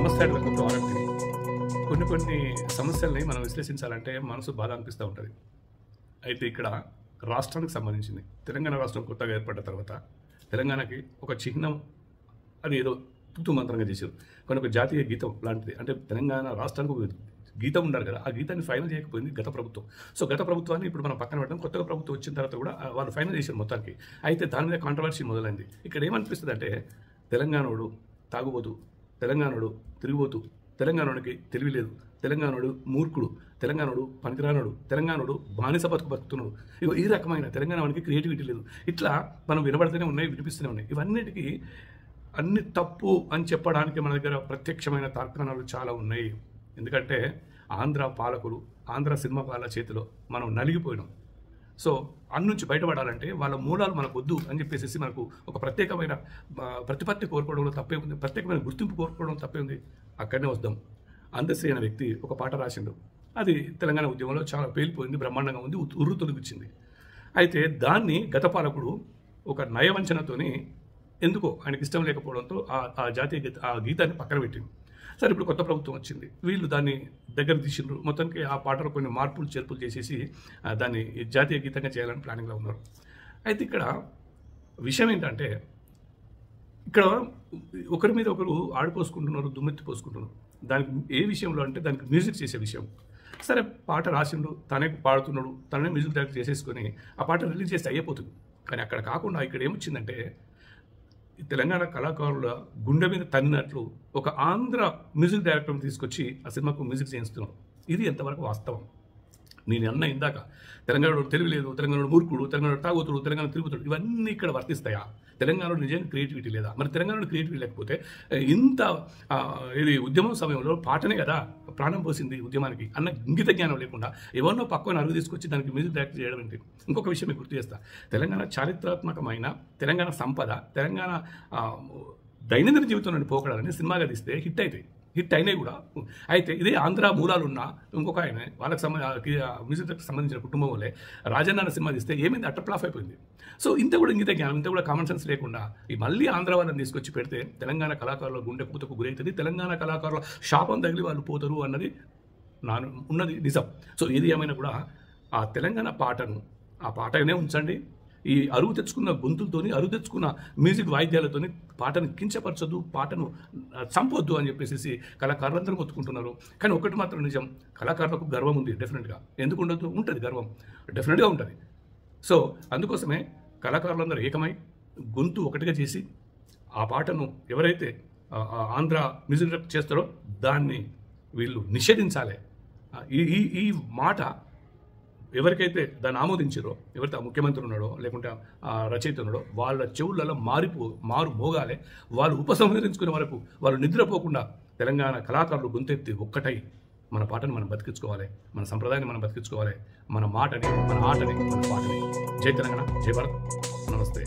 సమస్యాత్మక ప్రారంభించింది. కొన్ని సమస్యల్ని మనం విశ్లేషించాలంటే మనసు బాధ అనిపిస్తూ ఉంటుంది. అయితే ఇక్కడ రాష్ట్రానికి సంబంధించింది. తెలంగాణ రాష్ట్రం కొత్తగా ఏర్పడ్డ తర్వాత తెలంగాణకి ఒక చిహ్నం అది ఏదో తూతు మంత్రంగా చేశారు. కానీ ఒక జాతీయ గీతం లాంటిది. అంటే తెలంగాణ రాష్ట్రానికి ఒక గీతం ఉండాలి కదా, ఆ గీతాన్ని ఫైనల్ చేయకపోయింది గత ప్రభుత్వం. సో గత ప్రభుత్వాన్ని ఇప్పుడు మనం పక్కన పెట్టడం, కొత్తగా ప్రభుత్వం వచ్చిన తర్వాత కూడా వాళ్ళు ఫైనల్ చేశారు మొత్తానికి. అయితే దాని మీద కాంట్రవర్సీ మొదలైంది. ఇక్కడ ఏమనిపిస్తుంది అంటే తెలంగాణోడు తాగుబోతు, తెలంగాణోడు తిరిగిపోతూ, తెలంగాణోడికి తెలివి లేదు, తెలంగాణోడు మూర్ఖుడు, తెలంగాణోడు పనికిరానోడు, తెలంగాణోడు బానిస బతుకుతున్నాడు. ఇగో ఈ రకమైన తెలంగాణ వానికి క్రియేటివిటీ లేదు. ఇట్లా మనం వినబడుతూనే ఉన్నాయి, వినిపిస్తూనే ఉన్నాయి. ఇవన్నిటికీ అన్ని తప్పు అని చెప్పడానికి మన దగ్గర ప్రత్యక్షమైన తార్కాణాలు చాలా ఉన్నాయి. ఎందుకంటే ఆంధ్ర పాలకులు, ఆంధ్ర సినిమా పాలకుల చేతిలో మనం నలిగిపోయినాం. సో నుంచి బయటపడాలంటే వాళ్ళ మూలాలు మనకు వద్దు అని చెప్పేసి మనకు ఒక ప్రత్యేకమైన ప్రతిపత్తి కోరుకోవడంలో తప్పే ఉంది, ప్రత్యేకమైన గుర్తింపు కోరుకోవడం తప్పే ఉంది. అక్కడనే వద్దాం. అందశ్రీ అనే వ్యక్తి ఒక పాట రాసిండు. అది తెలంగాణ ఉద్యమంలో చాలా పేలిపోయింది, బ్రహ్మాండంగా ఉంది, ఉర్రు తొలగిచ్చింది. అయితే దాన్ని గత పాలకుడు ఒక నయవంచనతోని ఎందుకో ఆయనకి ఇష్టం లేకపోవడంతో ఆ జాతీయ గీతాన్ని పక్కన పెట్టింది. సరే, ఇప్పుడు కొత్త ప్రభుత్వం వచ్చింది, వీళ్ళు దాన్ని దగ్గర తీసిండ్రు. మొత్తానికి ఆ పాటలో కొన్ని మార్పులు చేర్పులు చేసేసి దాన్ని జాతీయ గీతంగా చేయాలని ప్లానింగ్లో ఉన్నారు. అయితే ఇక్కడ విషయం ఏంటంటే ఇక్కడ ఒకరి మీద ఒకరు ఆడిపోసుకుంటున్నారు, దుమ్మెత్తి పోసుకుంటున్నారు. దానికి ఏ విషయంలో అంటే దానికి మ్యూజిక్ చేసే విషయం. సరే, పాట రాసిండు, తనే పాడుతున్నాడు, తనే మ్యూజిక్ డైరెక్ట్ చేసేసుకొని ఆ పాట రిలీజ్ చేస్తే అయిపోతుంది. కానీ అక్కడ కాకుండా ఇక్కడ ఏమొచ్చిందంటే తెలంగాణ కళాకారుల గుండె మీద తన్నినట్లు ఒక ఆంధ్ర మ్యూజిక్ డైరెక్టర్ని తీసుకొచ్చి ఆ సినిమాకు మ్యూజిక్ చేయిస్తున్నారు. ఇది ఎంతవరకు వాస్తవం? నేను అన్న ఇందాక తెలంగాణలో తెలివి లేదు, తెలంగాణలో మూర్ఖుడు, తెలంగాణ తాగుతుడు, తెలంగాణ తిరుగుతుడు, ఇవన్నీ ఇక్కడ వర్తిస్తాయా? తెలంగాణలో నిజంగా క్రియేటివిటీ లేదా? మరి తెలంగాణలో క్రియేటివిటీ లేకపోతే ఇంత ఇది ఉద్యమం సమయంలో పాటనే కదా ప్రాణం పోసింది ఉద్యమానికి అన్న ఇంగిత జ్ఞానం లేకుండా ఎవరినో పక్కన అరుగు తీసుకొచ్చి దానికి మ్యూజిక్ డైరెక్ట్ చేయడం ఏంటి? ఇంకొక విషయం మీకు గుర్తు చేస్తా. తెలంగాణ చారిత్రాత్మకమైన తెలంగాణ సంపద, తెలంగాణ దైనందిన జీవితం నుండి పోకడాలని సినిమాగా తీస్తే హిట్ అయినాయి కూడా. అయితే ఇదే ఆంధ్ర మూలాలు ఉన్న ఇంకొక ఆయన వాళ్ళకి మ్యూజిక్ సంబంధించిన కుటుంబం వల్లే రాజన్న సినిమా తీస్తే ఏమైంది? అట్టప్లాఫ్ అయిపోయింది. సో ఇంత కూడా ఇంగిత జ్ఞానం, ఇంత కూడా కామన్ సెన్స్ లేకుండా ఈ మళ్ళీ ఆంధ్ర వాళ్ళని తీసుకొచ్చి పెడితే తెలంగాణ కళాకారుల గుండె పూతకు గురవుతుంది, తెలంగాణ కళాకారుల శాపం తగిలి వాళ్ళు పోతారు అన్నది ఉన్నది నిజం. సో ఏది ఏమైనా కూడా ఆ తెలంగాణ పాటను ఆ పాటనే ఉంచండి. ఈ అరువు తెచ్చుకున్న గొంతులతోని, అరువు తెచ్చుకున్న మ్యూజిక్ వాయిద్యాలతోని పాటను కించపరచొద్దు, పాటను చంపొద్దు అని చెప్పేసి కళాకారులందరూ కొట్టుకుంటున్నారు. కానీ ఒకటి మాత్రం నిజం, కళాకారులకు గర్వం ఉంది డెఫినెట్గా. ఎందుకు ఉండదు? ఉంటుంది, గర్వం డెఫినెట్గా ఉంటుంది. సో అందుకోసమే కళాకారులందరూ ఏకమై గొంతు ఒకటిగా చేసి ఆ పాటను ఎవరైతే ఆంధ్ర మ్యూజిక్ డైరెక్ట్ చేస్తారో దాన్ని వీళ్ళు నిషేధించాలి. ఈ మాట ఎవరికైతే దాన్ని ఆమోదించారో, ఎవరైతే ఆ ముఖ్యమంత్రి ఉన్నాడో లేకుంటే ఆ రచయిత ఉన్నాడో వాళ్ళ చెవులలో మారు మోగాలి. వాళ్ళు ఉపసంహరించుకునే వరకు, వాళ్ళు నిద్రపోకుండా తెలంగాణ కళాకారులు గొంతెత్తి ఒక్కటై మన పాటని మనం బతికించుకోవాలి, మన సంప్రదాయాన్ని మనం బతికించుకోవాలి, మన మాటని, మన ఆటని, మన పాటని. జై తెలంగాణ, జై భారత్, నమస్తే.